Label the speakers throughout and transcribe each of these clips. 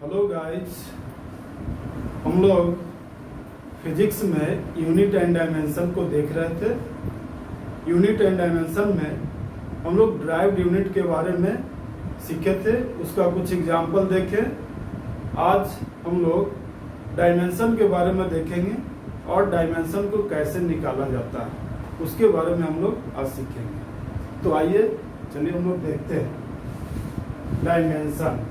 Speaker 1: Hello guys, हम लोग physics में यूनिट एंड डायमेंशन को देख रहे थे। यूनिट एंड डायमेंशन में हम लोग ड्राइव्ड यूनिट के बारे में सीखे थे, उसका कुछ एग्जाम्पल देखे। आज हम लोग डायमेंशन के बारे में देखेंगे और डायमेंशन को कैसे निकाला जाता है उसके बारे में हम लोग आज सीखेंगे। तो आइए चलिए हम लोग देखते हैं। Dimension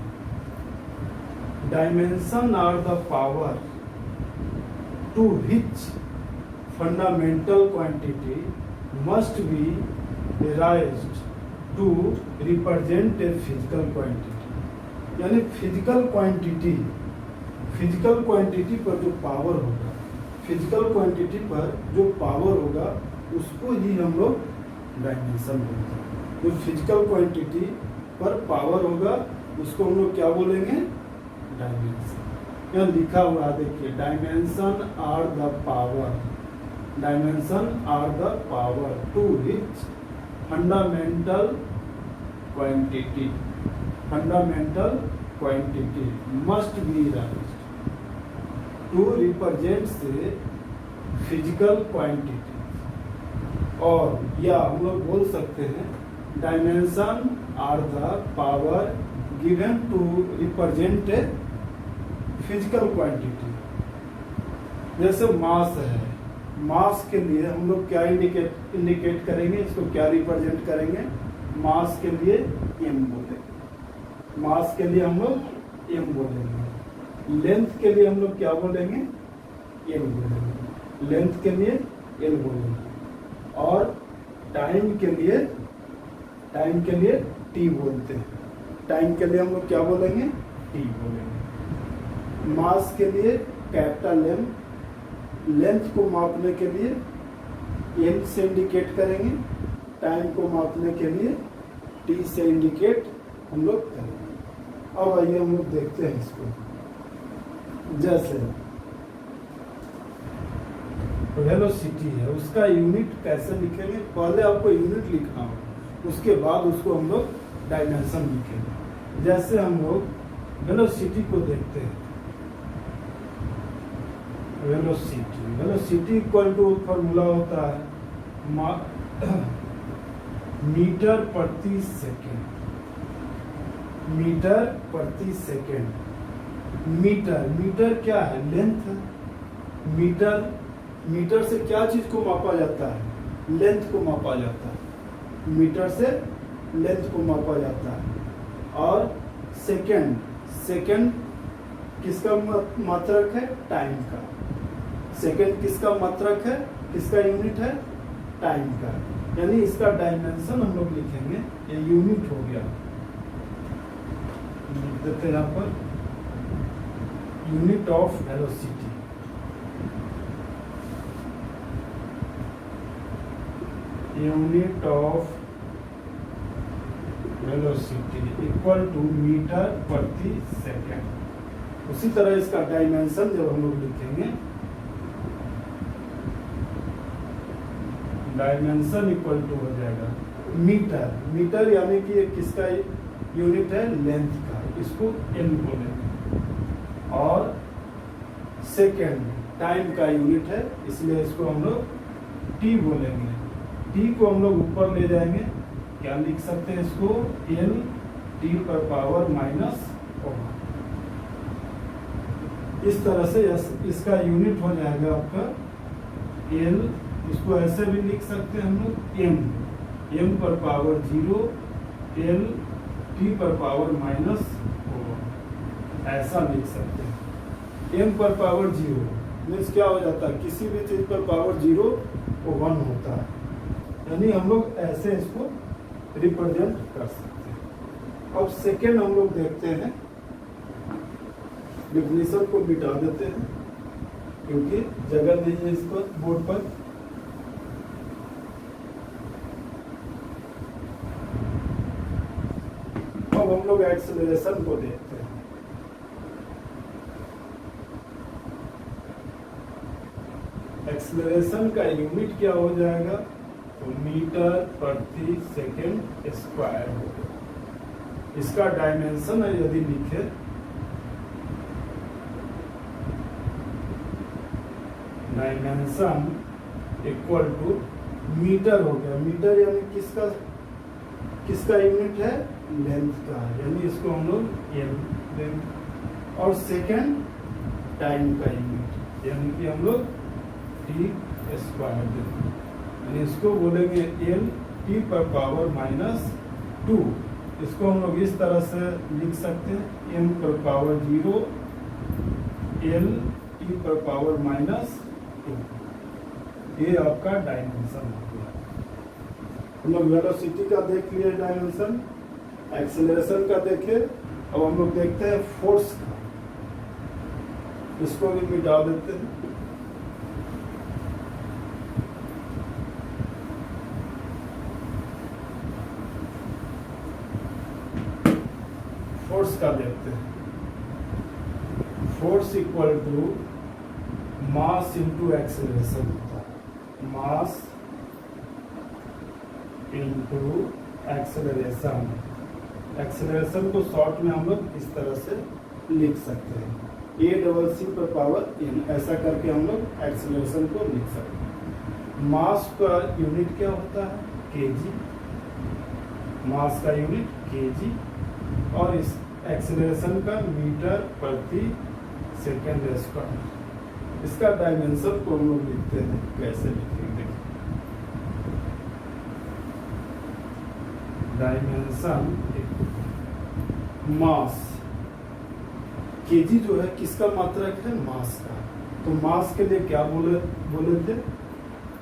Speaker 1: are the power to which fundamental quantity must be raised to represent a physical quantity। यानी फिजिकल क्वांटिटी पर जो पावर होगा, फिजिकल क्वांटिटी पर जो पावर होगा उसको ही हम लोग डायमेंशन बोलते हैं। जो फिजिकल क्वांटिटी पर पावर होगा उसको हम लोग क्या बोलेंगे? डायमेंशन। यहाँ लिखा हुआ देखिए, dimension are the power to which fundamental quantity must be raised to represent से फिजिकल क्वांटिटी। और या हम लोग बोल सकते हैं dimension are the power given to represent a physical quantity. जैसे मास है, मास के लिए हम लोग क्या इंडिकेट करेंगे, इसको क्या रिप्रेजेंट करेंगे? मास के लिए m बोलेंगे, मास के लिए हम लोग m बोलेंगे। लेंथ के लिए हम लोग क्या बोलेंगे? l बोलेंगे। लेंथ के लिए l बोलेंगे। और टाइम के लिए t बोलते हैं। टाइम के लिए हम लोग क्या बोलेंगे? t बोलेंगे। मास के लिए कैपिटल M, लेंथ को मापने के लिए M से इंडिकेट करेंगे, टाइम को मापने के लिए T से इंडिकेट हम लोग करेंगे। अब आइए हम लोग देखते हैं इसको। जैसे वेलोसिटी है, उसका यूनिट कैसे लिखेंगे? पहले आपको यूनिट लिखना होगा, उसके बाद उसको हम लोग डायमेंशन लिखेंगे। जैसे हम लोग वेलोसिटी को देखते हैं, वेलोसिटी इक्वल टू फॉर्मूला होता है मीटर प्रति सेकेंड। मीटर क्या है? लेंथ। मीटर से क्या चीज को मापा जाता है? लेंथ को मापा जाता है। मीटर से लेंथ को मापा जाता है। और सेकेंड किसका मात्रक है? टाइम का। सेकेंड किसका मात्रक है? किसका यूनिट है? टाइम का। यानी इसका डायमेंशन हम लोग लिखेंगे, ये यूनिट हो गया। लिख देते हैं यहाँ पर unit of velocity. Unit of velocity equal to metre प्रति सेकेंड। उसी तरह इसका डायमेंशन जब हम लोग लिखेंगे, डायमेंशन इक्वल टू हो जाएगा मीटर यानी कि ये किसका यूनिट है? लेंथ का, इसको m बोलेंगे। और सेकेंड टाइम का यूनिट है, इसलिए इसको हम लोग t बोलेंगे। t को हम लोग ऊपर ले जाएंगे, क्या लिख सकते हैं इसको? l t पर पावर माइनस होगा। इस तरह से इसका यूनिट हो जाएगा आपका l। इसको ऐसे भी लिख सकते हैं हम लोग m पर पावर 0, l t पर पावर माइनस होगा, ऐसा लिख सकते हैं। m पर पावर 0 मीन्स क्या हो जाता है? किसी भी चीज पर पावर 0 वो 1 होता है। यानी हम लोग ऐसे इसको रिप्रेजेंट कर सकते हैं। अब सेकेंड हम लोग देखते हैं, डिफिनेशन को मिटा देते हैं क्योंकि जगह नहीं है इस पर बोर्ड पर। अब हम लोग एक्सेलरेशन को देखते हैं। एक्सेलरेशन का यूनिट क्या हो जाएगा? तो मीटर प्रति सेकेंड स्क्वायर होगा। इसका डायमेंशन यदि लिखे डायमेंशन इक्वल टू मीटर हो गया। मीटर यानी किसका किसका यूनिट है? लेंथ का, यानी इसको हम लोग एल लेंथ। और सेकेंड टाइम का यूनिट यानी कि हम लोग टी स्क्वायर देंगे, यानी इसको बोलेंगे एल टी पर पावर माइनस 2। इसको हम लोग इस तरह से लिख सकते हैं एम पर पावर 0 एल टी पर पावर माइनस 2। ये आपका डायमेंशन हो गया। हम लोग वेलोसिटी का देख लिए, डायमेंशन, एक्सेलरेशन का देखे। अब हम लोग देखते हैं फोर्स का, इसको भी मिटा देते हैं। फोर्स का देखते हैं। Force equal to mass into acceleration होता है, मास इंटू एक्सेलरेशन। एक्सेलरेशन को शॉर्ट में हम लोग इस तरह से लिख सकते हैं, A+C पर पावर n, ऐसा करके हम लोग एक्सेलरेशन को लिख सकते हैं। मास का यूनिट क्या होता है? kg, मास का यूनिट kg, और इस एक्सेलरेशन का मीटर प्रति सेकेंड स्क्वायर। इसका डायमेंशन को हम लोग लिखते हैं, कैसे लिखेंगे? डायमेंशन मास, केजी जो है किसका मात्रक है? मास का। तो मास के लिए क्या बोले थे?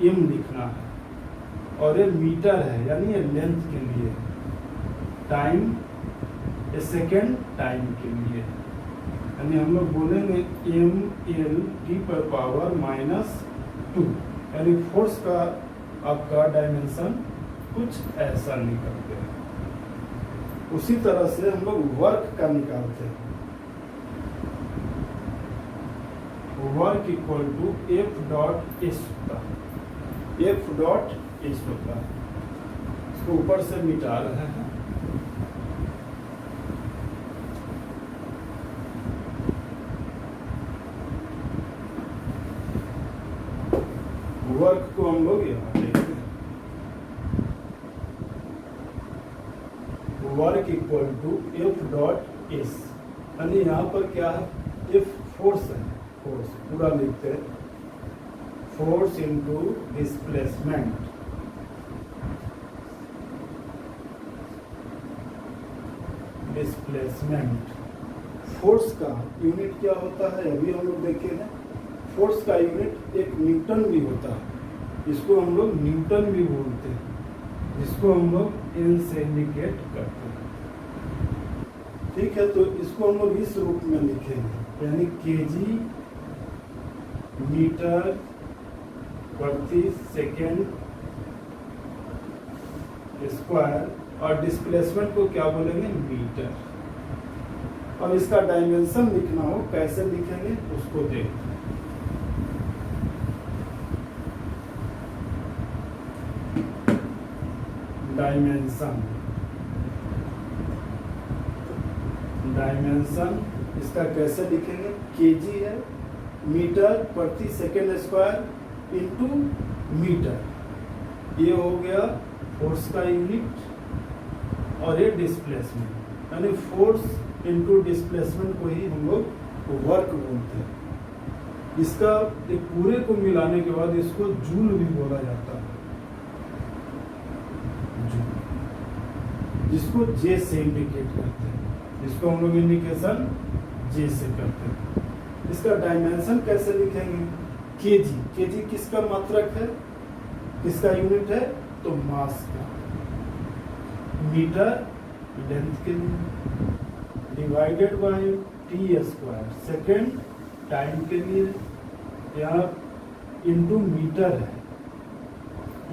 Speaker 1: एम लिखना है, और ये मीटर है यानी ये लेंथ के लिए, टाइम ये सेकेंड टाइम के लिए, यानी हम लोग बोलेंगे एम एल टी पर पावर माइनस 2, यानी फोर्स का आपका डायमेंशन कुछ ऐसा निकलते हैं। उसी तरह से हम लोग वर्क का निकालते हैं। Work equal to F dot S होता है, एफ डॉट एस होता है। इसको ऊपर से मिटा रहे हैं। वर्क को हम लोग यहाँ देखते हैं। Work equal to F dot S, यानी यहाँ पर क्या है? एफ फोर्स है, फोर्स पूरा लिखते हैं, force into displacement. Displacement force का यूनिट क्या होता है? अभी हम लोग देखे हैं। फोर्स का यूनिट एक न्यूटन भी होता है, इसको हम लोग न्यूटन भी बोलते हैं, जिसको हम लोग एन से इंडिकेट करते हैं। ठीक है, तो इसको हम लोग इस रूप में लिखेंगे, यानी केजी मीटर प्रति सेकेंड स्क्वायर, और डिस्प्लेसमेंट को क्या बोलेंगे? मीटर। और इसका डायमेंशन लिखना हो, कैसे लिखेंगे उसको देखते हैं। डायमेंशन, डायमेंशन इसका कैसे लिखेंगे? केजी है, मीटर प्रति सेकेंड स्क्वायर इंटू मीटर। ये हो गया फोर्स का यूनिट, और ये डिस्प्लेसमेंट, यानी फोर्स इंटू डिस्प्लेसमेंट को ही हम लोग वर्क बोलते हैं। इसका एक पूरे को मिलाने के बाद इसको जूल भी बोला जाता है, जिसको जे से इंडिकेट करते हैं, जिसको हम लोग इंडिकेशन जे से करते हैं। इसका डायमेंशन कैसे लिखेंगे? केजी, केजी किसका मात्रक है? किसका यूनिट है? तो मास का। मीटर लेंथ के लिए, divided by T square second time के लिए, यहाँ इंटू मीटर है,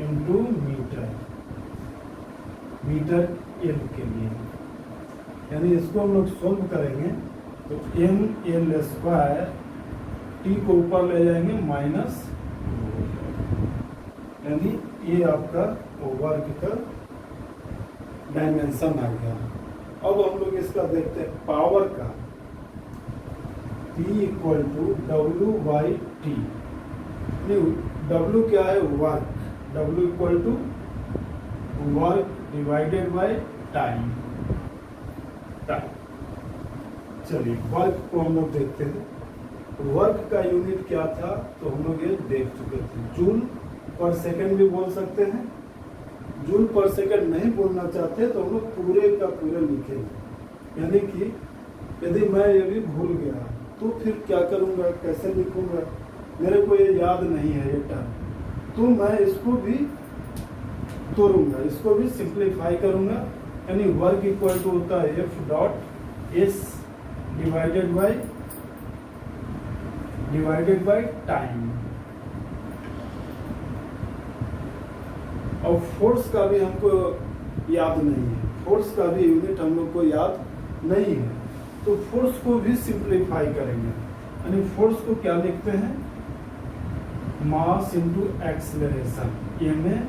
Speaker 1: इंटू मीटर, मीटर एल के लिए। यानी इसको हम लोग सोल्व करेंगे तो एम एल स्क्वायर, टी को ऊपर ले जाएंगे माइनस, यानी ये आपका वर्क का डायमेंशन आ गया। अब हम लोग इसका देखते हैं पावर का, P equal to W by T. W क्या है? Work. W equal to work divided by time. चलिए वर्क को हम लोग देखते हैं। वर्क का यूनिट क्या था तो हम लोग ये देख चुके थे। जूल पर सेकंड भी बोल सकते हैं। जूल पर सेकंड नहीं बोलना चाहते तो हम लोग पूरे का पूरा लिखेंगे। यानी कि यदि मैं ये भी भूल गया तो फिर क्या करूँगा, कैसे लिखूँगा, मेरे को ये याद नहीं है ये टर्म, तो मैं इसको भी तोड़ूंगा, इसको भी सिंप्लीफाई करूँगा। यानी वर्क इक्वल टू होता है F dot S divided by time. और फोर्स का भी हमको याद नहीं है, फोर्स का भी यूनिट हम लोग को याद नहीं है, तो फोर्स को भी सिंप्लीफाई करेंगे। यानी फोर्स को क्या लिखते हैं? मास इंटू एक्सेलरेशन। ये में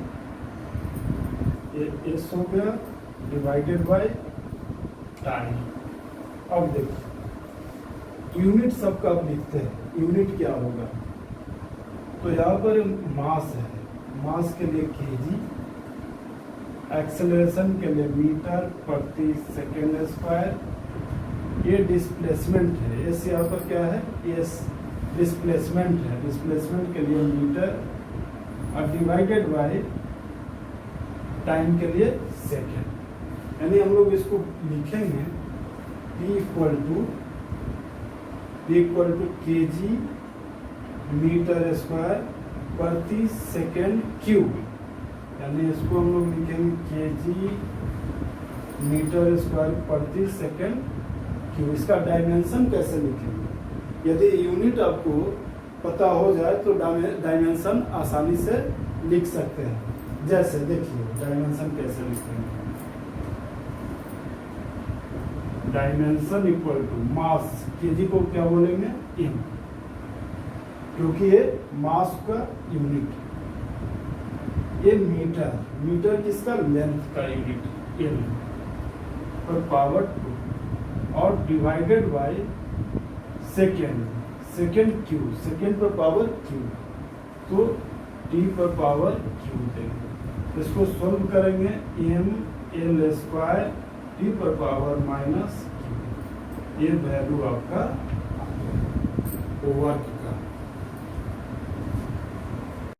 Speaker 1: एस हो गया डिवाइडेड बाय टाइम। अब देखो यूनिट सबका अब लिखते हैं। यूनिट क्या होगा? तो यहाँ पर मास है, मास के लिए केजी, एक्सेलरेशन के लिए मीटर प्रति सेकेंड स्क्वायर, ये डिस्प्लेसमेंट है, एस यहाँ पर क्या है? एस डिस्प्लेसमेंट है, डिस्प्लेसमेंट के लिए मीटर, और डिवाइडेड बाय टाइम के लिए सेकेंड। यानी हम लोग इसको लिखेंगे P equal to KG metre square प्रति सेकेंड क्यूब। यानी इसको हम लोग लिखेंगे केजी मीटर स्क्वायर प्रति सेकेंड क्यूब। इसका डायमेंशन कैसे लिखेंगे? यदि यूनिट आपको पता हो जाए तो डायमेंशन आसानी से लिख सकते हैं। जैसे देखिए डायमेंशन कैसे लिखेंगे? Dimension equal to mass, KG को क्या बोलेंगे? एम, क्योंकि ये मास का यूनिट। ये मीटर, मीटर किसका? लेंथ का यूनिट एम पर पावर 2, और divided by second, second Q, second पर पावर क्यू, तो टी पर पावर क्यू देंगे। इसको सोल्व करेंगे, एम एल स्क्वायर टी पर पावर माइनस क्यू। ये वैल्यू आपका वर्क